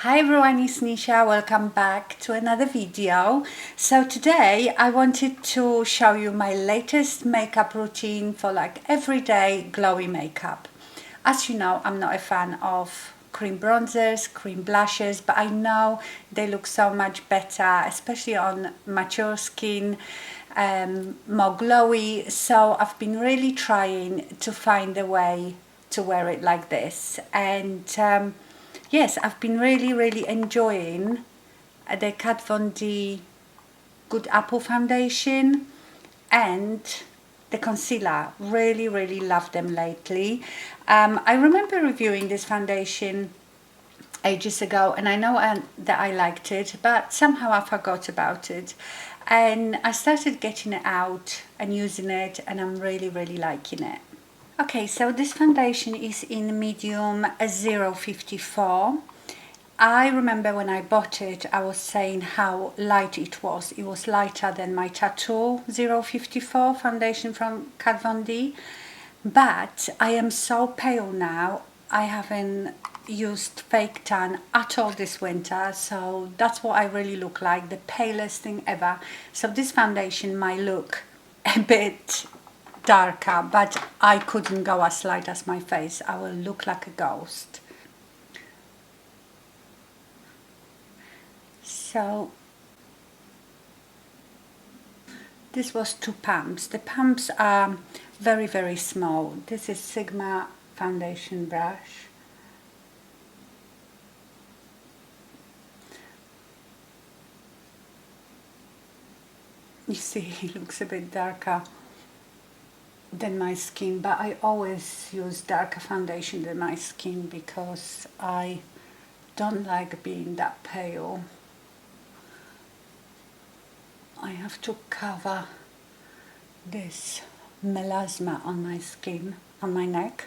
Hi everyone, it's Nisha. Welcome back to another video. So today I wanted to show you my latest makeup routine for like everyday glowy makeup. As you know, I'm not a fan of cream bronzers, cream blushes, but I know they look so much better, especially on mature skin, more glowy. So I've been really trying to find a way to wear it like this. And yes, I've been really enjoying the Kat Von D Good Apple Foundation and the concealer. Really love them lately. I remember reviewing this foundation ages ago, and I know that I liked it, but somehow I forgot about it. And I started getting it out and using it, and I'm really liking it. Okay, so this foundation is in medium 054. I remember when I bought it, I was saying how light it was. It was lighter than my Tattoo 054 foundation from Kat Von D. But I am so pale now. I haven't used fake tan at all this winter, so that's what I really look like, the palest thing ever. So this foundation might look a bit darker, but I couldn't go as light as my face. I will look like a ghost. So this was 2 pumps. The pumps are very small. This is Sigma foundation brush. You see, it looks a bit darker than my skin, but I always use darker foundation than my skin because I don't like being that pale. I have to cover this melasma on my skin, on my neck.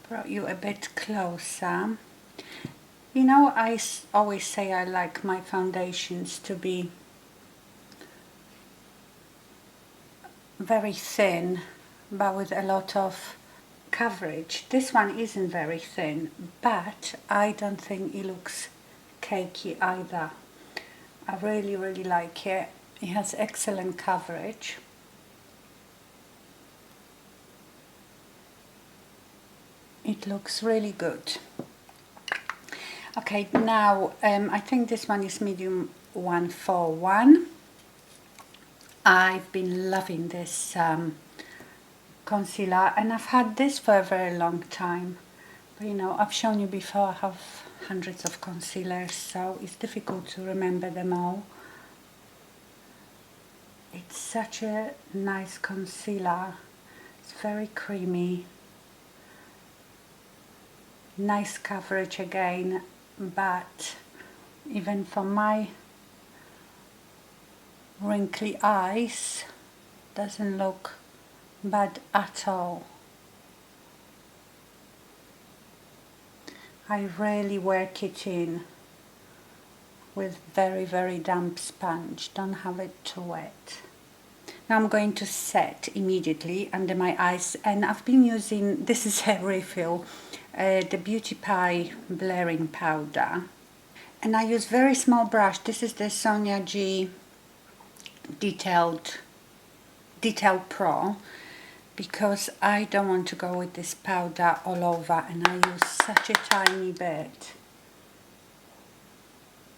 Brought you a bit closer. You know, I always say I like my foundations to be very thin, but with a lot of coverage. This one isn't very thin, but I don't think it looks cakey either. I really like it. It has excellent coverage. It looks really good. Okay, now I think this one is medium 141. I've been loving this concealer, and I've had this for a very long time. But you know, I've shown you before, I have hundreds of concealers, so it's difficult to remember them all. It's such a nice concealer. It's very creamy. Nice coverage again, but even for my wrinkly eyes, doesn't look bad at all. I really work it in with very damp sponge. Don't have it too wet. Now I'm going to set immediately under my eyes, and I've been using, this is a refill, the Beauty Pie blurring powder, and I use very small brush. This is the Sonia G Detail Pro, because I don't want to go with this powder all over, and I use such a tiny bit.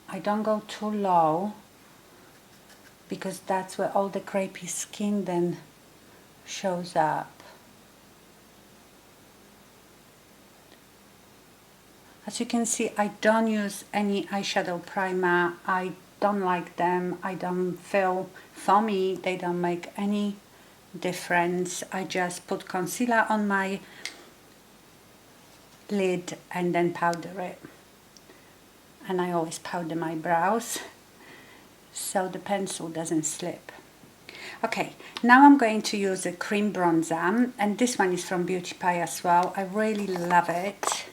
I don't go too low, because that's where all the crepey skin then shows up. As you can see, I don't use any eyeshadow primer. I don't like them. I don't feel, for me, they don't make any difference. I just put concealer on my lid and then powder it. And I always powder my brows so the pencil doesn't slip. Okay, now I'm going to use a cream bronzer, and this one is from Beauty Pie as well. I really love it.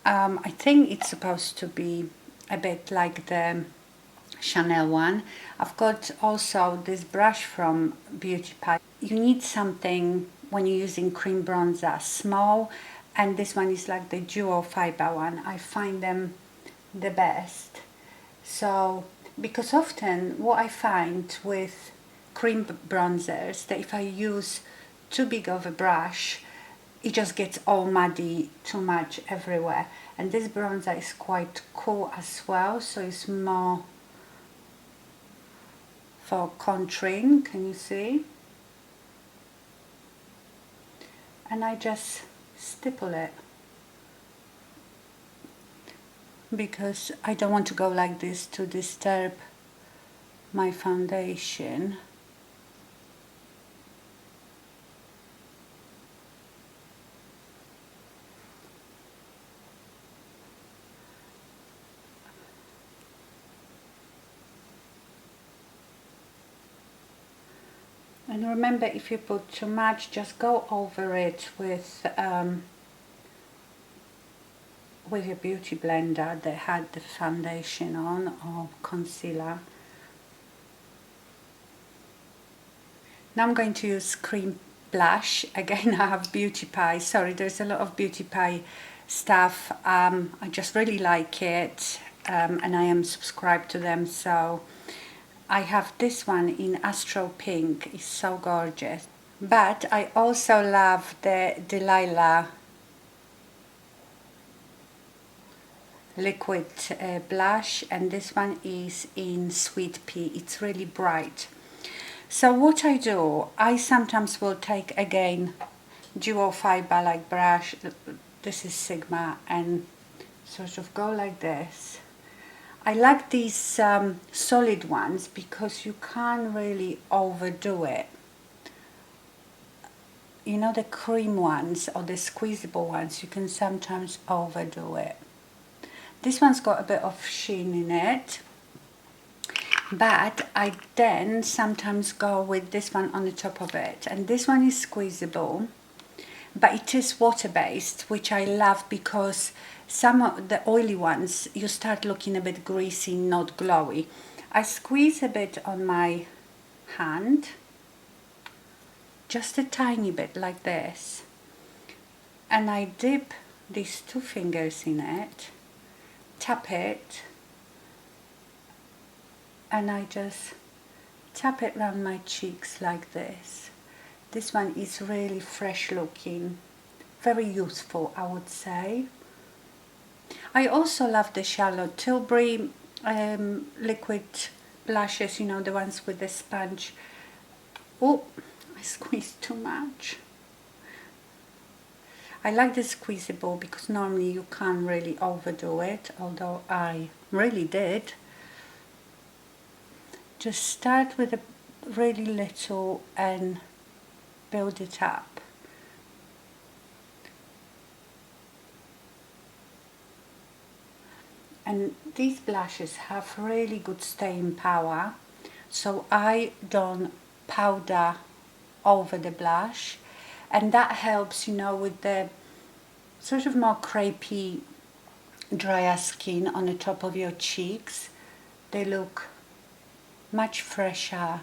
I think it's supposed to be a bit like the Chanel one. I've got also this brush from Beauty Pie. You need something when you're using cream bronzer, small, and this one is like the dual fiber one. I find them the best. So because often what I find with cream bronzers, that if I use too big of a brush, it just gets all muddy too much everywhere. And this bronzer is quite cool as well, so it's more for contouring, can you see? And I just stipple it because I don't want to go like this to disturb my foundation. And remember, if you put too much, just go over it with your beauty blender that had the foundation on, or concealer. Now I'm going to use cream blush. Again, I have Beauty Pie. Sorry, there's a lot of Beauty Pie stuff. I just really like it, and I am subscribed to them. So I have this one in Astro Pink. It's so gorgeous. But I also love the Delilah liquid blush, and this one is in Sweet Pea. It's really bright. So what I do, I sometimes will take again dual fiber like brush, this is Sigma, and sort of go like this. I like these solid ones because you can't really overdo it. You know, the cream ones or the squeezable ones, you can sometimes overdo it. This one's got a bit of sheen in it, but I then sometimes go with this one on the top of it, and this one is squeezable, but it is water-based, which I love because some of the oily ones you start looking a bit greasy, not glowy. I squeeze a bit on my hand, just a tiny bit like this, and I dip these two fingers in it, tap it, and I just tap it around my cheeks like this. This one is really fresh looking, very youthful, I would say. I also love the Charlotte Tilbury liquid blushes, you know, the ones with the sponge. Oh, I squeezed too much. I like the squeezable because normally you can't really overdo it, although I really did. Just start with a really little and build it up. And these blushes have really good staying power, so I don't powder over the blush, and that helps, you know, with the sort of more crepey, drier skin on the top of your cheeks. They look much fresher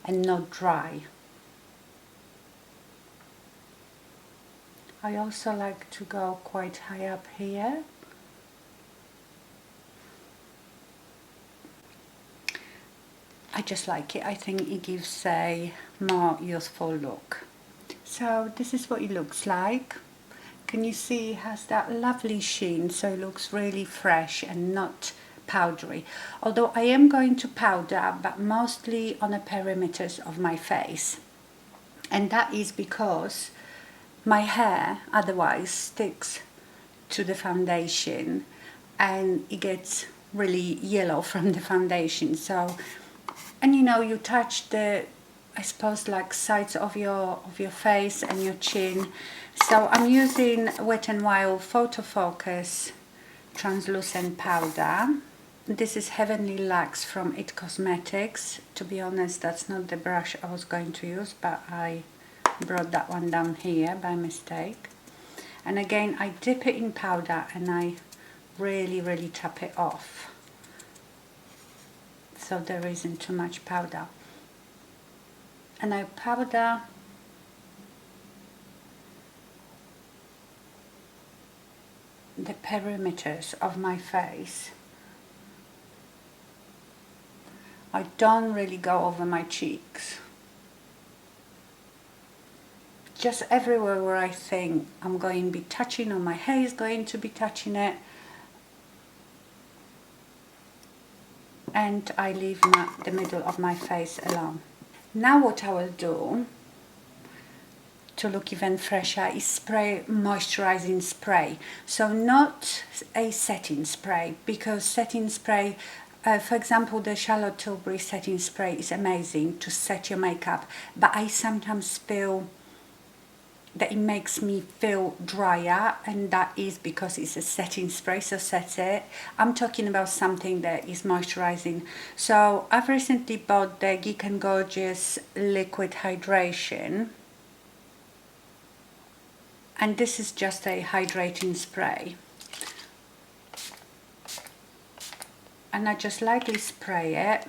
and not dry. I also like to go quite high up here. I just like it. I think it gives a more youthful look. So this is what it looks like. Can you see it has that lovely sheen, so it looks really fresh and not powdery. Although I am going to powder, but mostly on the perimeters of my face. And that is because my hair otherwise sticks to the foundation and it gets really yellow from the foundation. So, and you know, you touch the, I suppose, like sides of your face and your chin. So I'm using Wet n Wild Photo Focus translucent powder. This is Heavenly Luxe from It Cosmetics. To be honest, that's not the brush I was going to use, but I brought that one down here by mistake. And again, I dip it in powder and I really tap it off, so there isn't too much powder. And I powder the perimeters of my face. I don't really go over my cheeks. Just everywhere where I think I'm going to be touching, or my hair is going to be touching it. And I leave the middle of my face alone. Now what I will do to look even fresher is spray moisturizing spray. So not a setting spray, because setting spray, for example, the Charlotte Tilbury setting spray is amazing to set your makeup, but I sometimes feel that it makes me feel drier, and that is because it's a setting spray, so set it. I'm talking about something that is moisturizing. So I've recently bought the Geek and Gorgeous Liquid Hydration, and this is just a hydrating spray. And I just lightly spray it,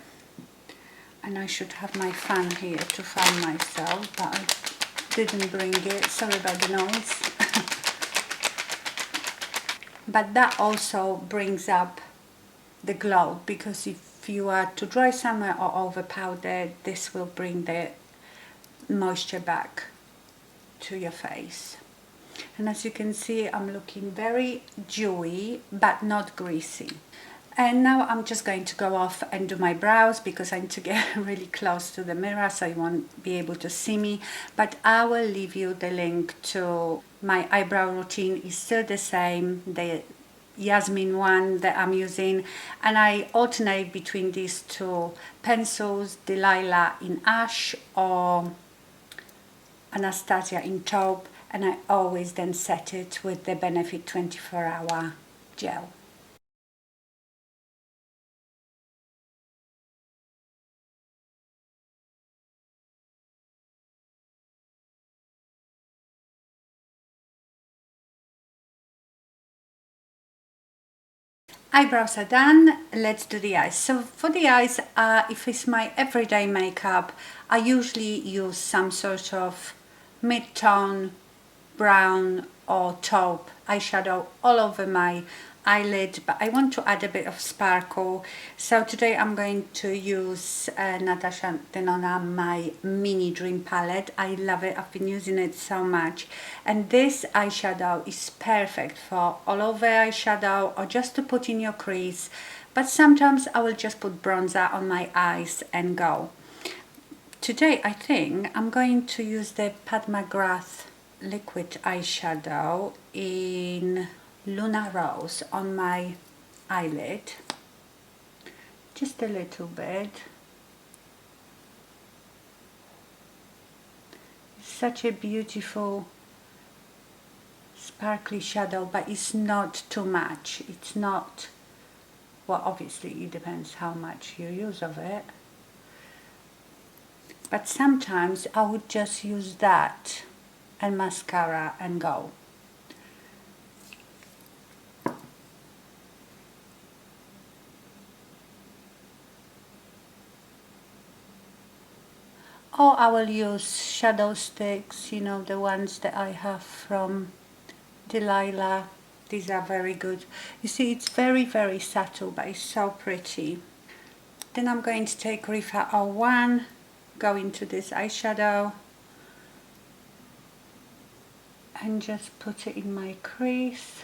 and I should have my fan here to fan myself, but I didn't bring it, sorry about the noise. But that also brings up the glow, because if you are too dry somewhere or over powdered, this will bring the moisture back to your face. And as you can see, I'm looking very dewy but not greasy. And now I'm just going to go off and do my brows, because I need to get really close to the mirror so you won't be able to see me. But I will leave you the link to my eyebrow routine. It's still the same, the Yasmin one that I'm using. And I alternate between these two pencils, Delilah in Ash or Anastasia in Taupe. And I always then set it with the Benefit 24-hour gel. Eyebrows are done, let's do the eyes. So for the eyes, if it's my everyday makeup, I usually use some sort of mid-tone, brown or taupe eyeshadow all over my eyelid, but I want to add a bit of sparkle. So today I'm going to use Natasha-Taupe, my mini dream palette. I love it, I've been using it so much, and this eyeshadow is perfect for all over eyeshadow or just to put in your crease, but sometimes I will just put bronzer on my eyes and go. Today I think I'm going to use the Macgrath liquid eyeshadow in Luna Rose on my eyelid, just a little bit. It's such a beautiful sparkly shadow, but it's not too much. It's not, well, obviously it depends how much you use of it, but sometimes I would just use that and mascara and go. Or I will use shadow sticks, you know, the ones that I have from Delilah. These are very good. You see, it's very, very subtle, but it's so pretty. Then I'm going to take Rifa 01, go into this eyeshadow, and just put it in my crease.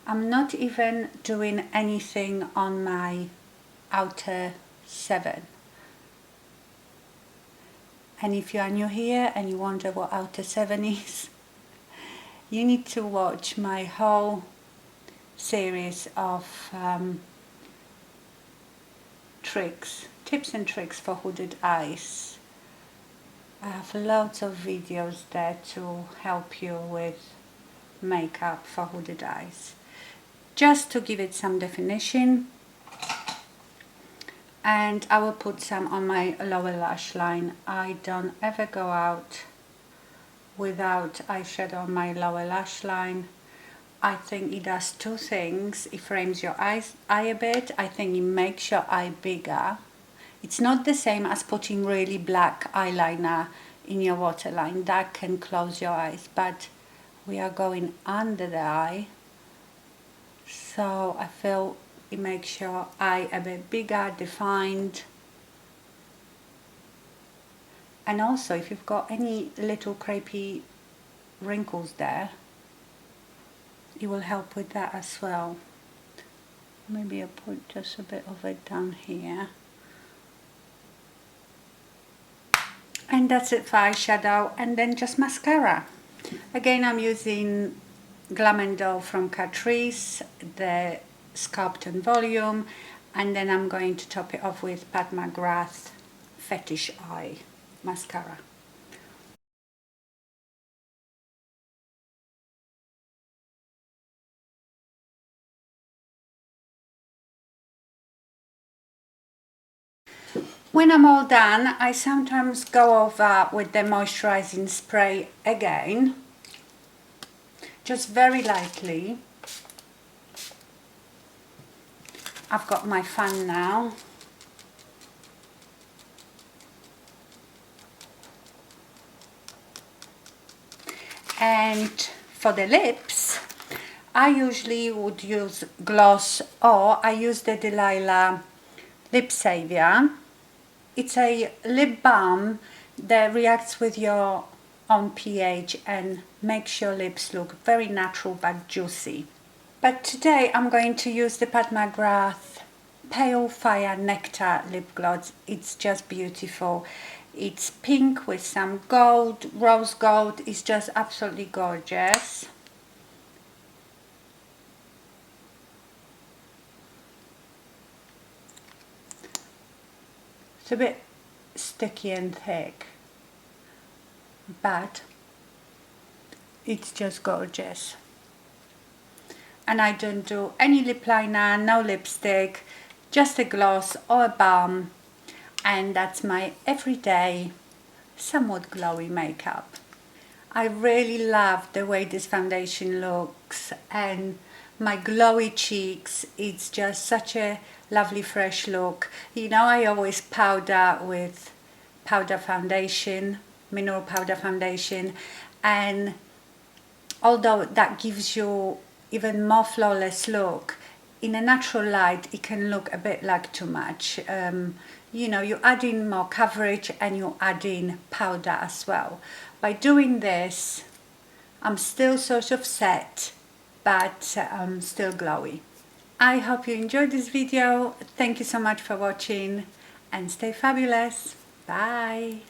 I'm not even doing anything on my outer 7. And if you are new here and you wonder what outer 7 is, you need to watch my whole series of tips and tricks for hooded eyes. I have loads of videos there to help you with makeup for hooded eyes. Just to give it some definition, and I will put some on my lower lash line. I don't ever go out without eyeshadow on my lower lash line. I think it does two things. It frames your eye a bit. I think it makes your eye bigger. It's not the same as putting really black eyeliner in your waterline. That can close your eyes, but we are going under the eye, so I feel it makes your eye a bit bigger, defined. And also, if you've got any little crepey wrinkles there, it will help with that as well. Maybe I'll put just a bit of it down here. And that's it for eyeshadow, and then just mascara. Again, I'm using Glam & Dough from Catrice, the Sculpt and Volume, and then I'm going to top it off with Pat McGrath Fetish Eye mascara. When I'm all done, I sometimes go over with the moisturizing spray again, just very lightly. I've got my fan now. And for the lips, I usually would use gloss, or I use the Delilah Lip Savior. It's a lip balm that reacts with your own pH and makes your lips look very natural but juicy. But today I'm going to use the Pat McGrath Pale Fire Nectar lip gloss. It's just beautiful. It's pink with some gold, rose gold. It's just absolutely gorgeous. It's a bit sticky and thick, but it's just gorgeous. And I don't do any lip liner, no lipstick, just a gloss or a balm, and that's my everyday, somewhat glowy makeup. I really love the way this foundation looks, and my glowy cheeks, it's just such a lovely fresh look. You know, I always powder with powder foundation, mineral powder foundation, and although that gives you even more flawless look, in a natural light it can look a bit like too much. You know, you add in more coverage and you add in powder as well. By doing this, I'm still sort of set, but still glowy. I hope you enjoyed this video. Thank you so much for watching, and stay fabulous. Bye.